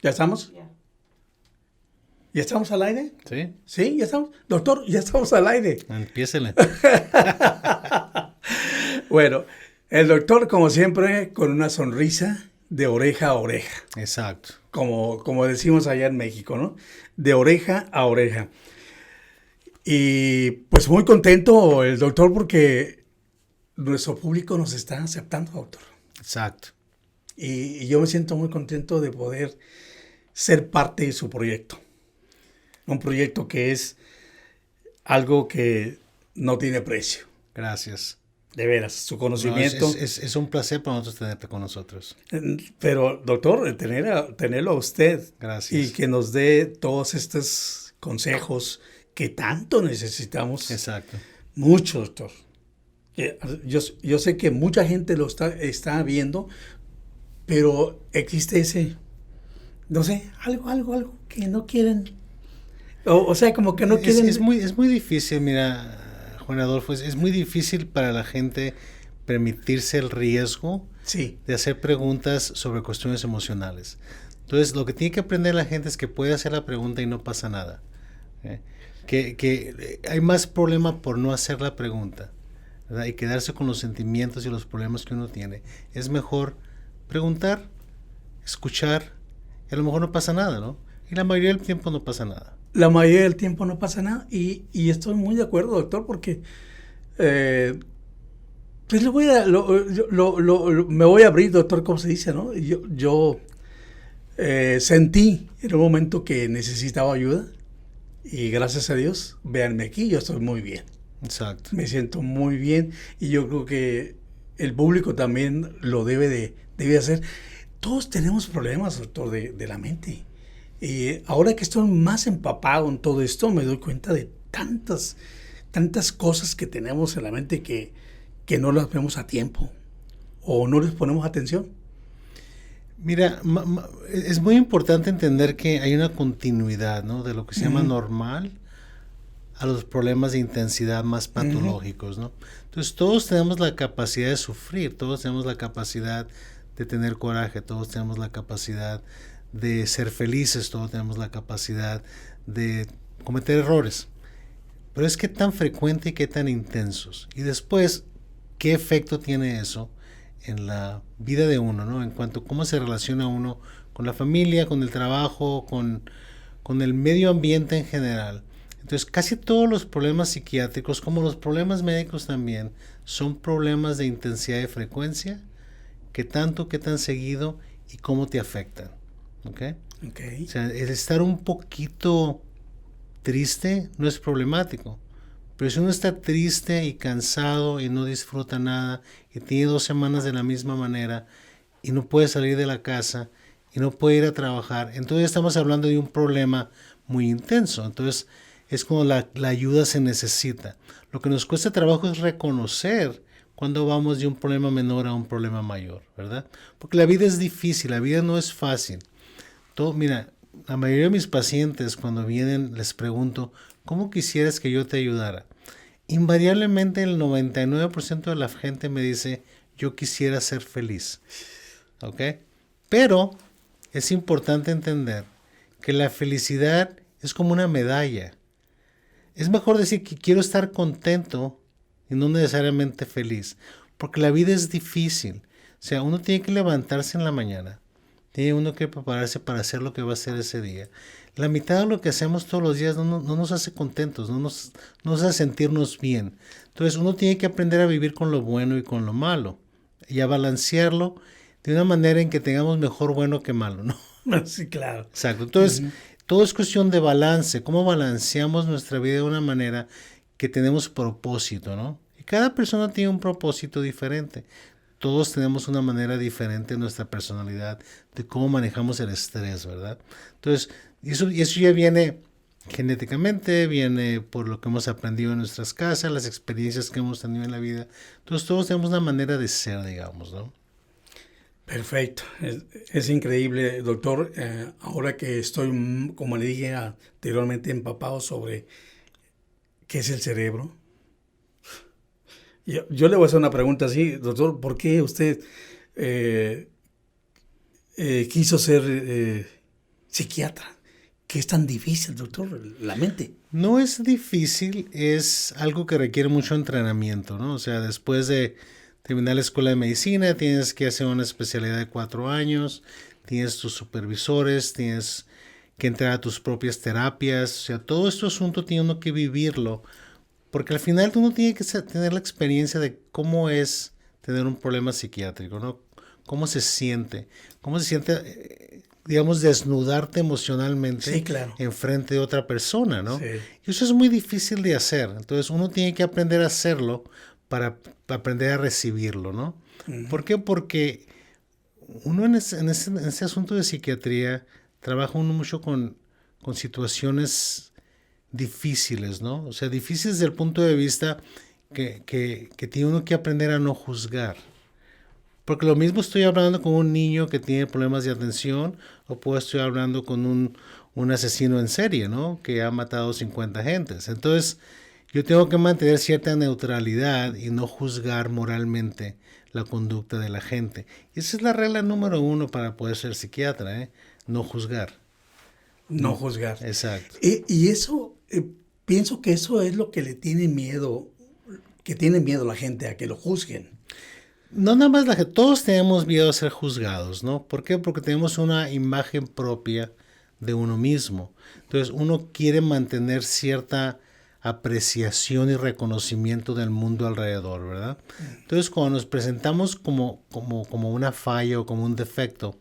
¿Ya estamos? Ya. ¿Ya estamos al aire? ¿Sí? Sí, ya estamos. Doctor, ya estamos al aire. Empiécele. Bueno, el doctor, como siempre, con una sonrisa de oreja a oreja, Exacto. como decimos allá en México, ¿no? De oreja a oreja. Y pues muy contento el doctor porque nuestro público nos está aceptando, doctor. Exacto. Y yo me siento muy contento de poder ser parte de su proyecto. Un proyecto que es algo que no tiene precio. Gracias. De veras, su No, conocimiento. es un placer para nosotros tenerte con nosotros. Pero, doctor, tenerlo a usted Gracias. y que nos dé todos estos consejos que tanto necesitamos. Exacto. Mucho, doctor. Yo sé que mucha gente lo está viendo, pero existe ese, no sé, algo que no quieren. O sea, como que no quieren. Es muy difícil, mira, Juan Adolfo, es muy difícil para la gente permitirse el riesgo Sí, de hacer preguntas sobre cuestiones emocionales. Entonces, lo que tiene que aprender la gente es que puede hacer la pregunta y no pasa nada. ¿Eh? Que hay más problema por no hacer la pregunta, ¿verdad? Y quedarse con los sentimientos y los problemas que uno tiene. Es mejor preguntar, escuchar, y a lo mejor no pasa nada, ¿no? Y la mayoría del tiempo no pasa nada. la mayoría del tiempo no pasa nada y estoy muy de acuerdo, doctor, porque pues me voy a abrir, doctor, como se dice, ¿no? Yo sentí en un momento que necesitaba ayuda y gracias a Dios, véanme aquí, yo estoy muy bien. Exacto. Me siento muy bien y yo creo que el público también lo debe hacer. Todos tenemos problemas, doctor, de la mente. Y ahora que estoy más empapado en todo esto, me doy cuenta de tantas cosas que tenemos en la mente que no las vemos a tiempo o no les ponemos atención. Mira, es muy importante entender que hay una continuidad, ¿no? De lo que se llama normal a los problemas de intensidad más patológicos, ¿no? Entonces todos tenemos la capacidad de sufrir, todos tenemos la capacidad de tener coraje, todos tenemos la capacidad de ser felices, todos tenemos la capacidad de cometer errores. Pero es que tan frecuente y qué tan intensos. Y después, ¿qué efecto tiene eso en la vida de uno, ¿no? En cuanto a cómo se relaciona uno con la familia, con el trabajo, con el medio ambiente en general. Entonces, casi todos los problemas psiquiátricos, como los problemas médicos también, son problemas de intensidad y frecuencia, qué tanto, qué tan seguido y cómo te afectan. ¿Ok? Okay. O sea, el estar un poquito triste no es problemático. Pero si uno está triste y cansado y no disfruta nada y tiene 2 semanas de la misma manera y no puede salir de la casa y no puede ir a trabajar, entonces estamos hablando de un problema muy intenso. Entonces es como la ayuda se necesita. Lo que nos cuesta trabajo es reconocer cuando vamos de un problema menor a un problema mayor, ¿verdad? Porque la vida es difícil, la vida no es fácil. Mira, la mayoría de mis pacientes cuando vienen les pregunto, ¿cómo quisieras que yo te ayudara? Invariablemente el 99% de la gente me dice, yo quisiera ser feliz. ¿Ok? Pero es importante entender que la felicidad es como una medalla. Es mejor decir que quiero estar contento y no necesariamente feliz, porque la vida es difícil. O sea, uno tiene que levantarse en la mañana, tiene uno que prepararse para hacer lo que va a hacer ese día. La mitad de lo que hacemos todos los días no nos hace contentos, no nos hace sentirnos bien. Entonces uno tiene que aprender a vivir con lo bueno y con lo malo y a balancearlo de una manera en que tengamos mejor bueno que malo, ¿no? Sí, claro. Exacto. Entonces, todo es cuestión de balance, cómo balanceamos nuestra vida de una manera que tenemos propósito, ¿no? Y cada persona tiene un propósito diferente. Todos tenemos una manera diferente en nuestra personalidad de cómo manejamos el estrés, ¿verdad? Entonces, eso ya viene genéticamente, viene por lo que hemos aprendido en nuestras casas, las experiencias que hemos tenido en la vida. Entonces, todos tenemos una manera de ser, digamos, ¿no? Perfecto. Es increíble, doctor. Ahora que estoy, como le dije anteriormente, empapado sobre qué es el cerebro. Yo le voy a hacer una pregunta así, doctor. ¿Por qué usted quiso ser psiquiatra? ¿Qué es tan difícil, doctor? La mente. No es difícil, es algo que requiere mucho entrenamiento, ¿no? O sea, después de terminar la escuela de medicina, tienes que hacer una especialidad de 4 años, tienes tus supervisores, tienes que entrar a tus propias terapias, o sea, todo este asunto tiene uno que vivirlo, porque al final uno tiene que tener la experiencia de cómo es tener un problema psiquiátrico, ¿no? Cómo se siente, digamos, desnudarte emocionalmente Sí, claro. en frente de otra persona, ¿no? Sí. Y eso es muy difícil de hacer. Entonces uno tiene que aprender a hacerlo para aprender a recibirlo, ¿no? ¿Por qué? Porque uno en ese asunto de psiquiatría trabaja uno mucho con situaciones difíciles, ¿no? O sea, difíciles desde el punto de vista que tiene uno que aprender a no juzgar. Porque lo mismo estoy hablando con un niño que tiene problemas de atención o puedo estar hablando con un asesino en serie, ¿no? Que ha matado 50 gentes. Entonces, yo tengo que mantener cierta neutralidad y no juzgar moralmente la conducta de la gente. Y esa es la regla número 1 para poder ser psiquiatra, ¿eh? No juzgar. No juzgar. Exacto. Y eso, pienso que eso es lo que le tiene miedo, que tiene miedo la gente a que lo juzguen. No nada más todos tenemos miedo a ser juzgados, ¿no? ¿Por qué? Porque tenemos una imagen propia de uno mismo. Entonces uno quiere mantener cierta apreciación y reconocimiento del mundo alrededor, ¿verdad? Entonces cuando nos presentamos como una falla o como un defecto,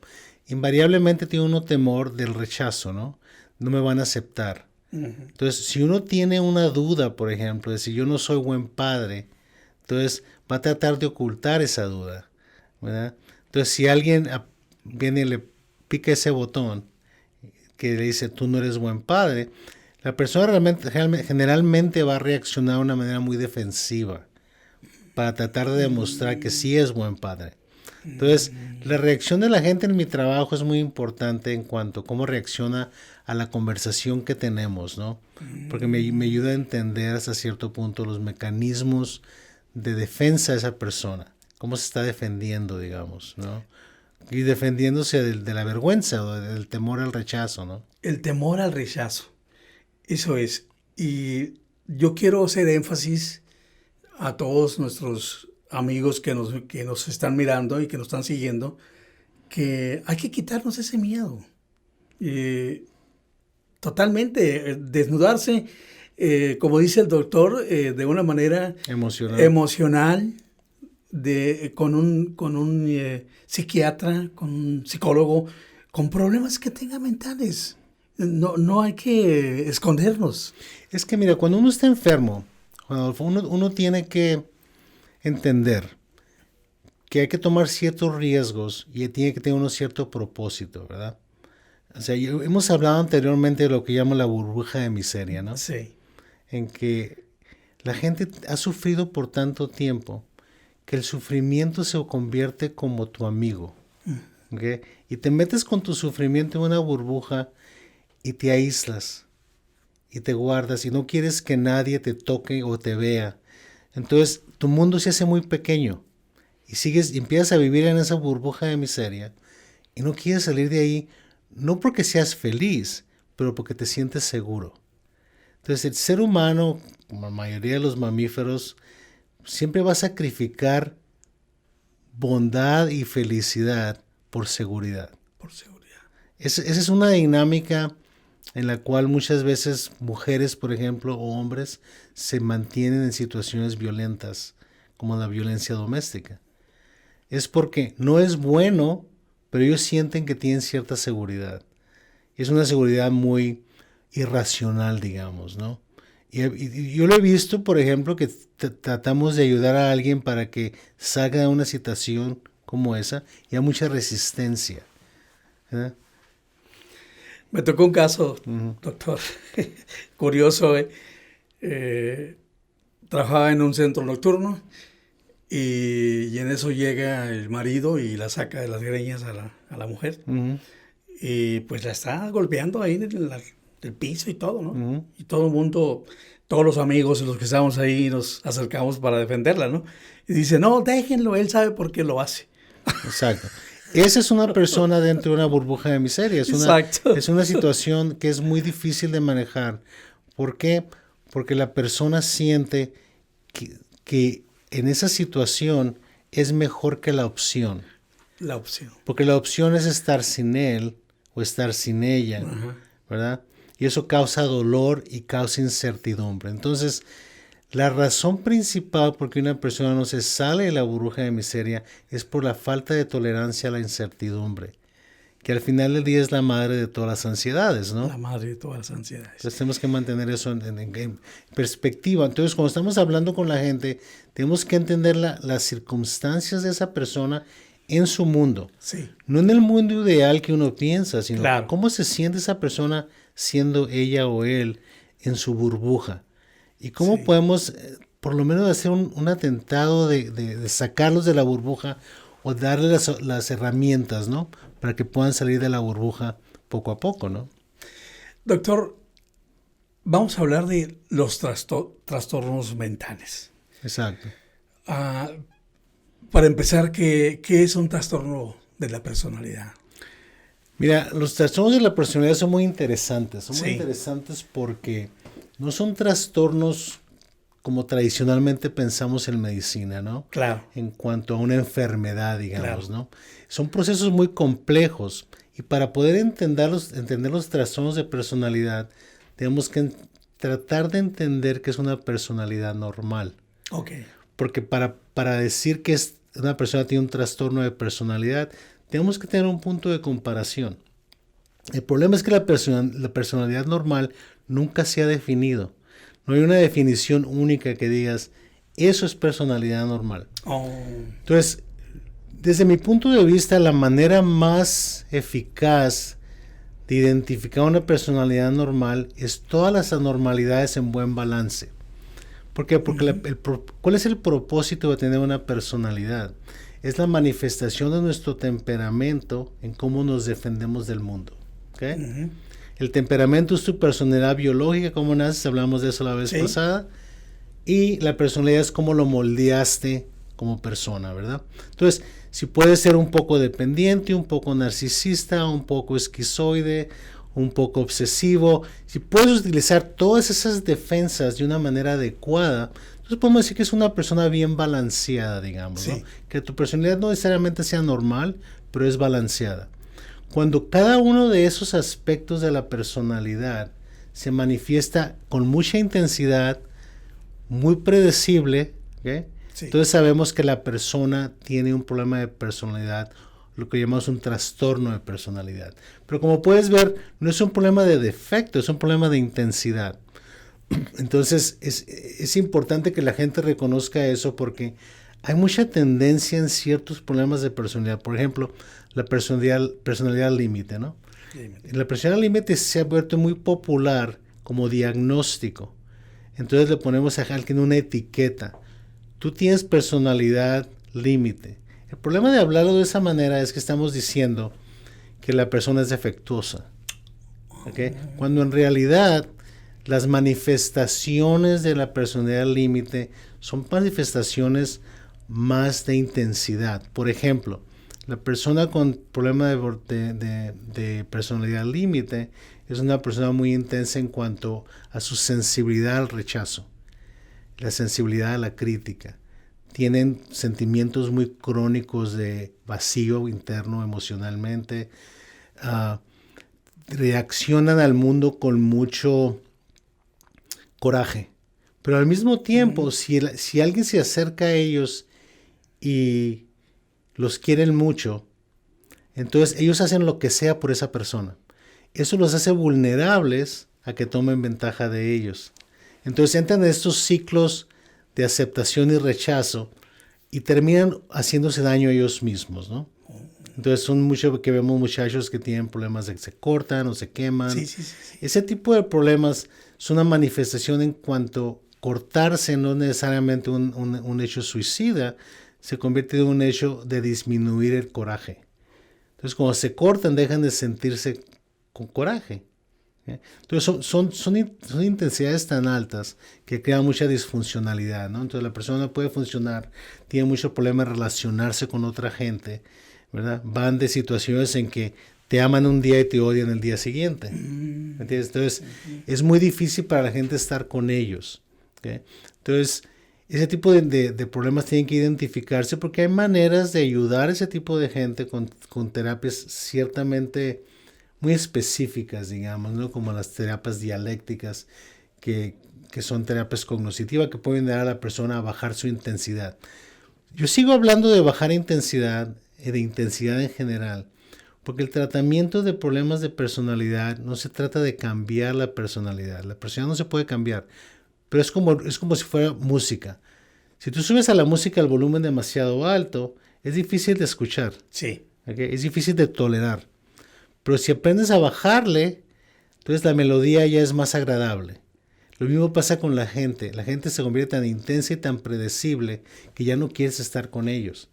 invariablemente tiene uno temor del rechazo, ¿no? No me van a aceptar. Entonces si uno tiene una duda, por ejemplo, de si yo no soy buen padre, entonces va a tratar de ocultar esa duda, ¿verdad? Entonces si alguien viene y le pica ese botón que le dice tú no eres buen padre, la persona generalmente va a reaccionar de una manera muy defensiva para tratar de demostrar que sí es buen padre. Entonces, la reacción de la gente en mi trabajo es muy importante en cuanto a cómo reacciona a la conversación que tenemos, ¿no? Porque me ayuda a entender hasta cierto punto los mecanismos de defensa de esa persona, cómo se está defendiendo, digamos, ¿no? Y defendiéndose de la vergüenza o del temor al rechazo, ¿no? El temor al rechazo, eso es. Y yo quiero hacer énfasis a todos nuestros amigos que nos están mirando y que nos están siguiendo, que hay que quitarnos ese miedo. Totalmente, desnudarse, como dice el doctor, de una manera emocional con un psiquiatra, con un psicólogo, con problemas que tenga mentales. No hay que escondernos. Es que mira, cuando uno está enfermo, uno tiene que entender que hay que tomar ciertos riesgos y tiene que tener un cierto propósito, ¿verdad? O sea, hemos hablado anteriormente de lo que llamo la burbuja de miseria, ¿no? Sí. En que la gente ha sufrido por tanto tiempo que el sufrimiento se convierte como tu amigo, ¿okay? Y te metes con tu sufrimiento en una burbuja y te aíslas y te guardas y no quieres que nadie te toque o te vea. Entonces tu mundo se hace muy pequeño y empiezas a vivir en esa burbuja de miseria y no quieres salir de ahí, no porque seas feliz, pero porque te sientes seguro. Entonces el ser humano, como la mayoría de los mamíferos, siempre va a sacrificar bondad y felicidad por seguridad. Por seguridad. Esa es una dinámica en la cual muchas veces mujeres, por ejemplo, o hombres, se mantienen en situaciones violentas, como la violencia doméstica. Es porque no es bueno, pero ellos sienten que tienen cierta seguridad. Es una seguridad muy irracional, digamos, ¿no? Y yo lo he visto, por ejemplo, que tratamos de ayudar a alguien para que salga de una situación como esa y hay mucha resistencia. Me tocó un caso, doctor, curioso. Trabajaba en un centro nocturno y en eso llega el marido y la saca de las greñas a la mujer. Y pues la está golpeando ahí en el piso y todo, ¿no? Y todo el mundo, todos los amigos, los que estábamos ahí, nos acercamos para defenderla, ¿no? Y dice, no, déjenlo, él sabe por qué lo hace. Exacto. Esa es una persona dentro de una burbuja de miseria. Exacto. Es una situación que es muy difícil de manejar. ¿Por qué? Porque la persona siente que en esa situación es mejor que la opción. La opción. Porque la opción es estar sin él o estar sin ella, Ajá. ¿verdad? Y eso causa dolor y causa incertidumbre. Entonces, la razón principal por qué una persona no se sale de la burbuja de miseria es por la falta de tolerancia a la incertidumbre, que al final del día es la madre de todas las ansiedades, ¿no? La madre de todas las ansiedades. Entonces tenemos que mantener eso en perspectiva. Entonces, cuando estamos hablando con la gente, tenemos que entender las circunstancias de esa persona en su mundo. Sí. No en el mundo ideal que uno piensa, sino Claro. cómo se siente esa persona siendo ella o él en su burbuja. Y cómo Sí. podemos, por lo menos, hacer un atentado de sacarlos de la burbuja o darles las herramientas, ¿no? Para que puedan salir de la burbuja poco a poco, ¿no? Doctor, vamos a hablar de los trastornos mentales. Exacto. Para empezar, ¿qué es un trastorno de la personalidad? Mira, los trastornos de la personalidad son muy interesantes. Son muy Sí. interesantes porque no son trastornos como tradicionalmente pensamos en medicina, ¿no? Claro. En cuanto a una enfermedad, digamos, Claro. ¿no? Son procesos muy complejos y para poder entender los trastornos de personalidad, tenemos que tratar de entender que es una personalidad normal. Ok. Porque para decir que una persona tiene un trastorno de personalidad, tenemos que tener un punto de comparación. El problema es que la personalidad normal nunca se ha definido. No hay una definición única que digas, eso es personalidad normal. Oh. Entonces, desde mi punto de vista, la manera más eficaz de identificar una personalidad normal es todas las anormalidades en buen balance. ¿Por qué? Porque ¿cuál es el propósito de tener una personalidad? Es la manifestación de nuestro temperamento en cómo nos defendemos del mundo. ¿Okay? Uh-huh. El temperamento es tu personalidad biológica, cómo naces, hablamos de eso la vez pasada. Y la personalidad es cómo lo moldeaste como persona, ¿verdad? Entonces, si puedes ser un poco dependiente, un poco narcisista, un poco esquizoide, un poco obsesivo, si puedes utilizar todas esas defensas de una manera adecuada, entonces podemos decir que es una persona bien balanceada, digamos, ¿no? Que tu personalidad no necesariamente sea normal, pero es balanceada. Cuando cada uno de esos aspectos de la personalidad se manifiesta con mucha intensidad, muy predecible, ¿okay? Sí. Entonces sabemos que la persona tiene un problema de personalidad, lo que llamamos un trastorno de personalidad. Pero como puedes ver, no es un problema de defecto, es un problema de intensidad. Entonces es importante que la gente reconozca eso porque hay mucha tendencia en ciertos problemas de personalidad. Por ejemplo, la personalidad límite, ¿no? La personalidad límite se ha vuelto muy popular como diagnóstico. Entonces le ponemos a alguien una etiqueta. Tú tienes personalidad límite. El problema de hablarlo de esa manera es que estamos diciendo que la persona es defectuosa. ¿Okay? Cuando en realidad las manifestaciones de la personalidad límite son manifestaciones más de intensidad. Por ejemplo, la persona con problema de personalidad límite es una persona muy intensa en cuanto a su sensibilidad al rechazo, la sensibilidad a la crítica. Tienen sentimientos muy crónicos de vacío interno emocionalmente. Reaccionan al mundo con mucho coraje. Pero al mismo tiempo, si alguien se acerca a ellos y los quieren mucho, entonces ellos hacen lo que sea por esa persona. Eso los hace vulnerables a que tomen ventaja de ellos. Entonces entran en estos ciclos de aceptación y rechazo y terminan haciéndose daño a ellos mismos, ¿no? Entonces son mucho que vemos muchachos que tienen problemas de que se cortan o se queman. Sí. Ese tipo de problemas es una manifestación en cuanto cortarse no es necesariamente un hecho suicida, se convierte en un hecho de disminuir el coraje. Entonces cuando se cortan dejan de sentirse con coraje. Entonces son intensidades tan altas que crean mucha disfuncionalidad, ¿no? Entonces la persona no puede funcionar, tiene mucho problema en relacionarse con otra gente, ¿verdad? Van de situaciones en que te aman un día y te odian el día siguiente. ¿Me entiendes? Entonces, es muy difícil para la gente estar con ellos. ¿Okay? Entonces, ese tipo de problemas tienen que identificarse porque hay maneras de ayudar a ese tipo de gente con terapias ciertamente muy específicas, digamos, ¿no? Como las terapias dialécticas, que son terapias cognitivas que pueden ayudar a la persona a bajar su intensidad. Yo sigo hablando de bajar intensidad, de intensidad en general, porque el tratamiento de problemas de personalidad no se trata de cambiar la personalidad. La personalidad no se puede cambiar, pero es como si fuera música. Si tú subes a la música al volumen demasiado alto, es difícil de escuchar. Sí. ¿Okay? Es difícil de tolerar. Pero si aprendes a bajarle, entonces la melodía ya es más agradable. Lo mismo pasa con la gente. La gente se convierte tan intensa y tan predecible que ya no quieres estar con ellos.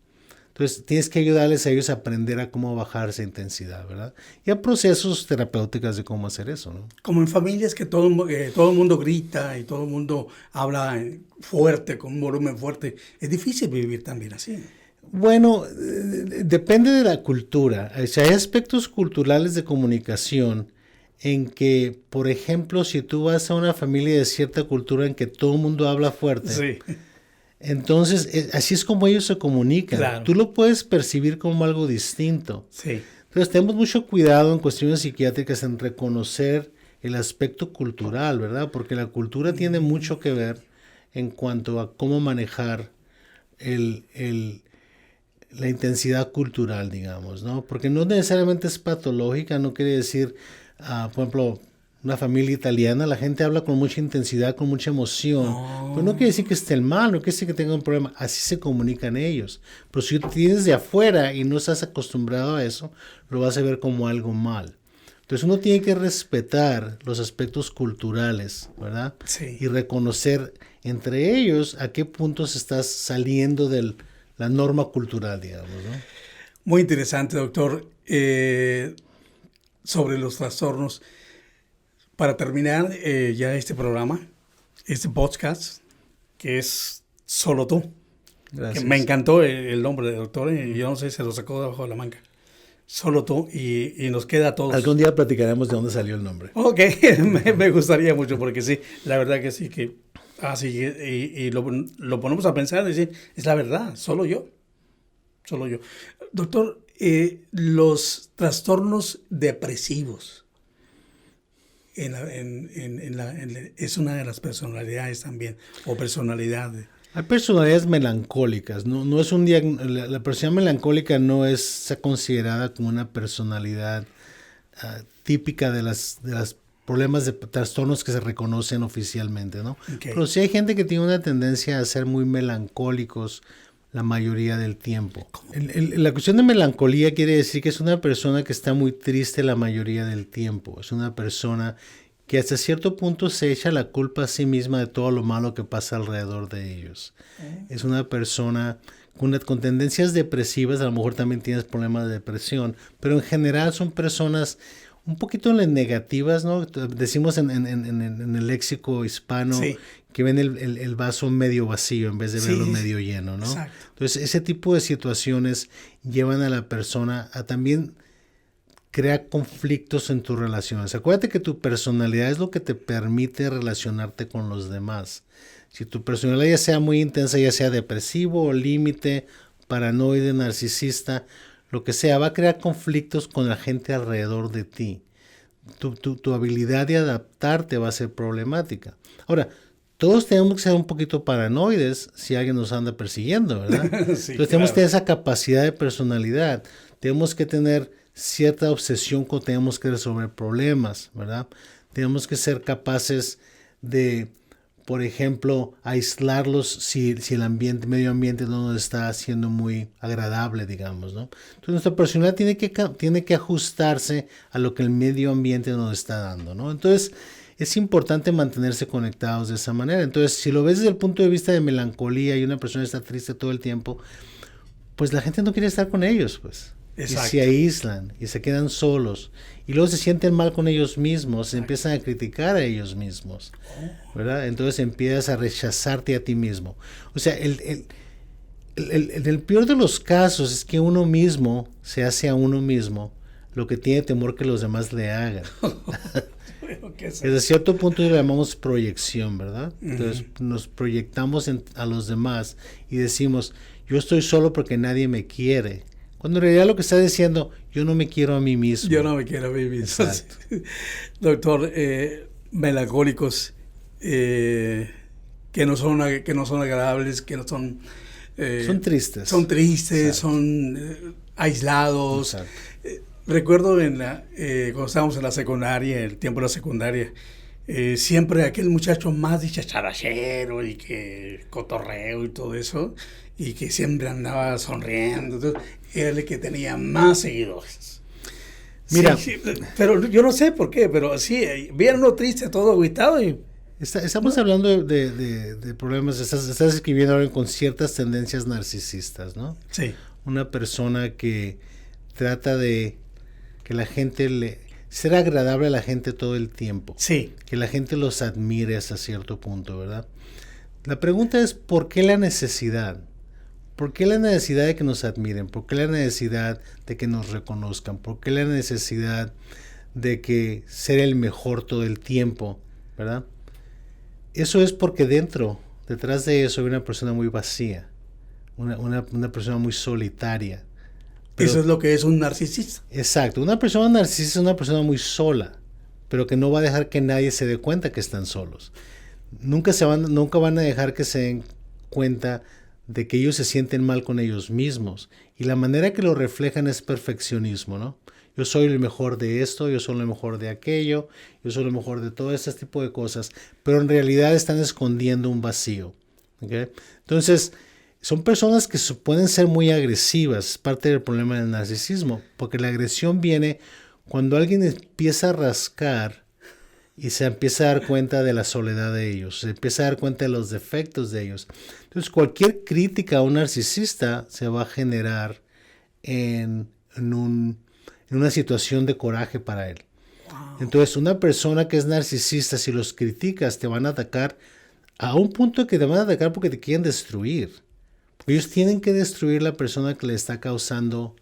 Entonces tienes que ayudarles a ellos a aprender a cómo bajar esa intensidad, ¿verdad? Y a procesos terapéuticos de cómo hacer eso, ¿no? Como en familias que todo el mundo grita y todo el mundo habla fuerte, con un volumen fuerte. Es difícil vivir también así. Bueno, depende de la cultura. O sea, hay aspectos culturales de comunicación en que, por ejemplo, si tú vas a una familia de cierta cultura en que todo el mundo habla fuerte, sí. Entonces así es como ellos se comunican. Claro. Tú lo puedes percibir como algo distinto. Sí. Entonces tenemos mucho cuidado en cuestiones psiquiátricas en reconocer el aspecto cultural, ¿verdad? Porque la cultura tiene mucho que ver en cuanto a cómo manejar la intensidad cultural, digamos, ¿no? Porque no necesariamente es patológica, no quiere decir, por ejemplo, una familia italiana, la gente habla con mucha intensidad, con mucha emoción, pero no quiere decir que esté mal, no quiere decir que tenga un problema, así se comunican ellos. Pero si tú tienes de afuera y no estás acostumbrado a eso, lo vas a ver como algo mal. Entonces uno tiene que respetar los aspectos culturales, ¿verdad? Sí. Y reconocer entre ellos a qué puntos estás saliendo de la norma cultural, digamos, ¿no? Muy interesante, doctor. Sobre los trastornos. Para terminar ya este programa, este podcast, que es Solo Tú. Gracias. Que me encantó el nombre, doctor. Yo no sé, se lo sacó debajo de la manga. Solo Tú. Y nos queda a todos. Algún día platicaremos de dónde salió el nombre. Ok, me gustaría mucho, porque sí, la verdad que sí, que así y lo ponemos a pensar y decir, es la verdad, solo yo. Doctor, los trastornos depresivos es una de las personalidades también, o personalidades. Hay personalidades melancólicas, no es la personalidad melancólica no está considerada como una personalidad típica de las problemas de trastornos que se reconocen oficialmente, ¿no? Okay. Pero sí hay gente que tiene una tendencia a ser muy melancólicos la mayoría del tiempo. La cuestión de melancolía quiere decir que es una persona que está muy triste la mayoría del tiempo. Es una persona que hasta cierto punto se echa la culpa a sí misma de todo lo malo que pasa alrededor de ellos. Es una persona con tendencias depresivas, a lo mejor también tienes problemas de depresión, pero en general son personas un poquito negativas, ¿no? Decimos en el léxico hispano, sí, que ven el vaso medio vacío en vez de verlo medio lleno, ¿no? Exacto. Entonces, ese tipo de situaciones llevan a la persona a también crear conflictos en tus relaciones. Acuérdate que tu personalidad es lo que te permite relacionarte con los demás. Si tu personalidad ya sea muy intensa, ya sea depresivo o límite, paranoide, narcisista, lo que sea, va a crear conflictos con la gente alrededor de ti. Tu habilidad de adaptarte va a ser problemática. Ahora, todos tenemos que ser un poquito paranoides si alguien nos anda persiguiendo, ¿verdad? Sí, entonces tenemos que tener esa capacidad de personalidad. Tenemos que tener cierta obsesión cuando tenemos que resolver problemas, ¿verdad? Tenemos que ser capaces de, por ejemplo, aislarlos si el medio ambiente no nos está haciendo muy agradable, digamos, ¿no? Entonces nuestra personalidad tiene que ajustarse a lo que el medio ambiente nos está dando, ¿no? Entonces es importante mantenerse conectados de esa manera. Entonces, si lo ves desde el punto de vista de melancolía y una persona está triste todo el tiempo, pues la gente no quiere estar con ellos, pues. Exacto. Y se aíslan y se quedan solos y luego se sienten mal con ellos mismos, se empiezan a criticar a ellos mismos, ¿verdad? Entonces empiezas a rechazarte a ti mismo. O sea, En el peor de los casos es que uno mismo se hace a uno mismo lo que tiene temor que los demás le hagan. Bueno, ¿qué es? Desde cierto punto lo llamamos proyección, ¿verdad? Ujú. Entonces nos proyectamos a los demás y decimos, yo estoy solo porque nadie me quiere. Cuando en realidad lo que está diciendo, yo no me quiero a mí mismo. Yo no me quiero vivir. Exacto. Doctor, melancólicos que no son agradables, que no son... Son tristes. Son tristes, Exacto. son aislados. Exacto. Recuerdo cuando estábamos en la secundaria, en el tiempo de la secundaria, siempre aquel muchacho más dicharachero y que cotorreo y todo eso, y que siempre andaba sonriendo, entonces, era el que tenía más seguidores. Mira. Sí, pero yo no sé por qué, pero sí, vieron uno triste, todo agüitado y... Estamos hablando de problemas, estás escribiendo ahora con ciertas tendencias narcisistas, ¿no? Sí. Una persona que trata de que la gente ser agradable a la gente todo el tiempo. Sí. Que la gente los admire hasta cierto punto, ¿verdad? La pregunta es, ¿por qué la necesidad? ¿Por qué la necesidad de que nos admiren? ¿Por qué la necesidad de que nos reconozcan? ¿Por qué la necesidad de que ser el mejor todo el tiempo, ¿verdad? Eso es porque detrás de eso hay una persona muy vacía, una persona muy solitaria. Eso es lo que es un narcisista. Exacto, una persona narcisista es una persona muy sola, pero que no va a dejar que nadie se dé cuenta que están solos. Nunca van a dejar que se den cuenta de que ellos se sienten mal con ellos mismos. Y la manera que lo reflejan es perfeccionismo, ¿no? Yo soy el mejor de esto, yo soy el mejor de aquello, yo soy el mejor de todo este tipo de cosas, pero en realidad están escondiendo un vacío. ¿Okay? Entonces, son personas que pueden ser muy agresivas, es parte del problema del narcisismo, porque la agresión viene cuando alguien empieza a rascar y se empieza a dar cuenta de la soledad de ellos, se empieza a dar cuenta de los defectos de ellos. Entonces, cualquier crítica a un narcisista se va a generar en una situación de coraje para él. Wow. Entonces, una persona que es narcisista, si los criticas, te van a atacar a un punto que te van a atacar porque te quieren destruir. Ellos tienen que destruir la persona que le está causando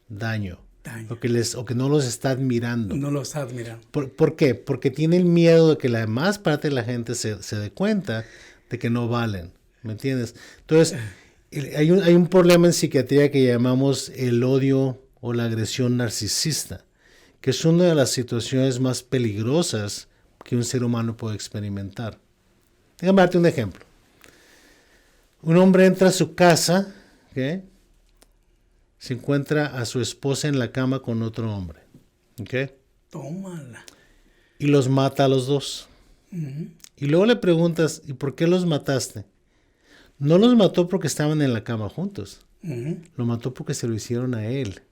daño. O que no los está admirando. No lo está admirando. ¿Por qué? Porque tienen miedo de que la demás parte de la gente se dé cuenta de que no valen. ¿Me entiendes? Entonces, hay un problema en psiquiatría que llamamos el odio o la agresión narcisista, que es una de las situaciones más peligrosas que un ser humano puede experimentar. Déjame darte un ejemplo. Un hombre entra a su casa, ¿okay? Se encuentra a su esposa en la cama con otro hombre, ¿okay? Tómala. Y los mata a los dos. Uh-huh. Y luego le preguntas, ¿y por qué los mataste? No los mató porque estaban en la cama juntos. Uh-huh. Lo mató porque se lo hicieron a él.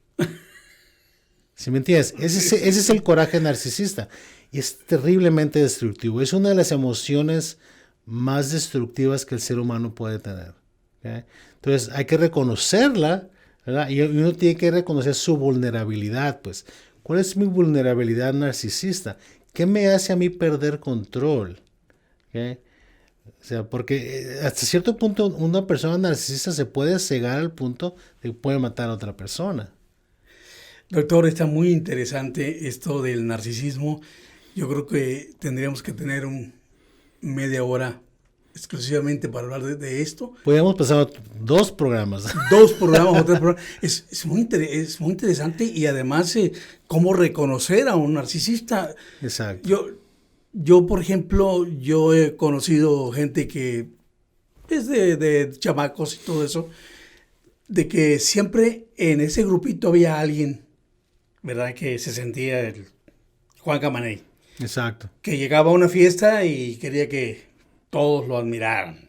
¿Sí me entiendes? Ese es el coraje narcisista. Y es terriblemente destructivo. Es una de las emociones más destructivas que el ser humano puede tener. ¿Okay? Entonces hay que reconocerla, ¿verdad? Y uno tiene que reconocer su vulnerabilidad. Pues, ¿cuál es mi vulnerabilidad narcisista? ¿Qué me hace a mí perder control? ¿Okay? O sea, porque hasta cierto punto una persona narcisista se puede cegar al punto de que puede matar a otra persona. Doctor, está muy interesante esto del narcisismo. Yo creo que tendríamos que tener media hora exclusivamente para hablar de esto. Podríamos pasar 2 programas. 2 programas o 3 programas. Es muy interesante y además cómo reconocer a un narcisista. Exacto. Yo, por ejemplo, yo he conocido gente que es de chamacos y todo eso, de que siempre en ese grupito había alguien, ¿verdad? Que se sentía el Juan Camaney. Exacto. Que llegaba a una fiesta y quería que todos lo admiraran.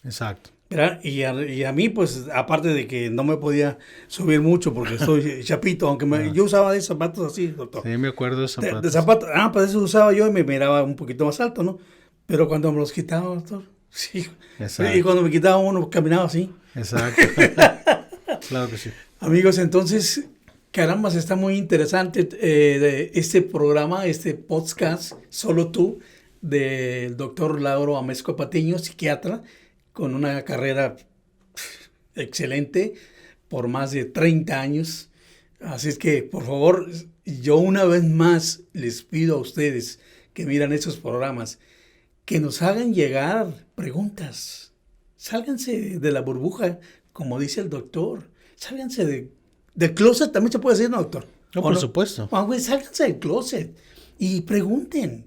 Exacto. ¿Verdad? Y a mí, pues, aparte de que no me podía subir mucho porque estoy chapito, aunque yo usaba de zapatos así, doctor. Sí, me acuerdo de zapatos. De zapatos. Pues eso usaba yo y me miraba un poquito más alto, ¿no? Pero cuando me los quitaba, doctor, sí. Exacto. Y cuando me quitaba uno, caminaba así. Exacto. Claro que sí. Amigos, entonces, caramba, está muy interesante este programa, este podcast, Solo Tú, del doctor Lauro Amezcua Patiño, psiquiatra, con una carrera excelente por más de 30 años. Así es que, por favor, yo una vez más les pido a ustedes que miran estos programas que nos hagan llegar preguntas. Sálganse de la burbuja, como dice el doctor. Sálganse del closet, también se puede decir, ¿no, doctor? No, por supuesto. Sálganse del closet y pregunten.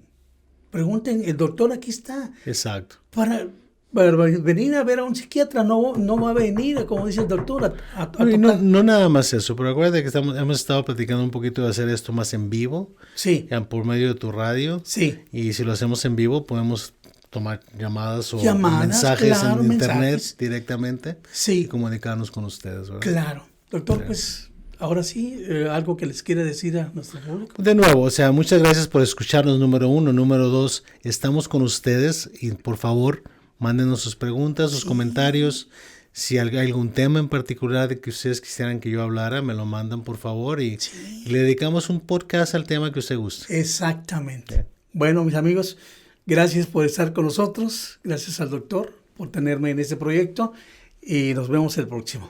Pregunten, el doctor aquí está. Exacto. Para venir a ver a un psiquiatra, no va a venir, como dice el doctor, a tocar. No nada más eso, pero acuérdate que hemos estado platicando un poquito de hacer esto más en vivo. Sí. Por medio de tu radio. Sí. Y si lo hacemos en vivo, podemos tomar llamadas o mensajes claro, en internet mensajes directamente. Sí. Y comunicarnos con ustedes, ¿verdad? Claro. Doctor, Claro. pues ahora sí, algo que les quiere decir a nuestro público. De nuevo, o sea, muchas gracias por escucharnos, número 1. Número 2, estamos con ustedes y por favor, mándenos sus preguntas, sus comentarios. Si hay algún tema en particular de que ustedes quisieran que yo hablara, me lo mandan por favor y le dedicamos un podcast al tema que usted guste. Exactamente. Bueno, mis amigos, gracias por estar con nosotros. Gracias al doctor por tenerme en este proyecto y nos vemos el próximo.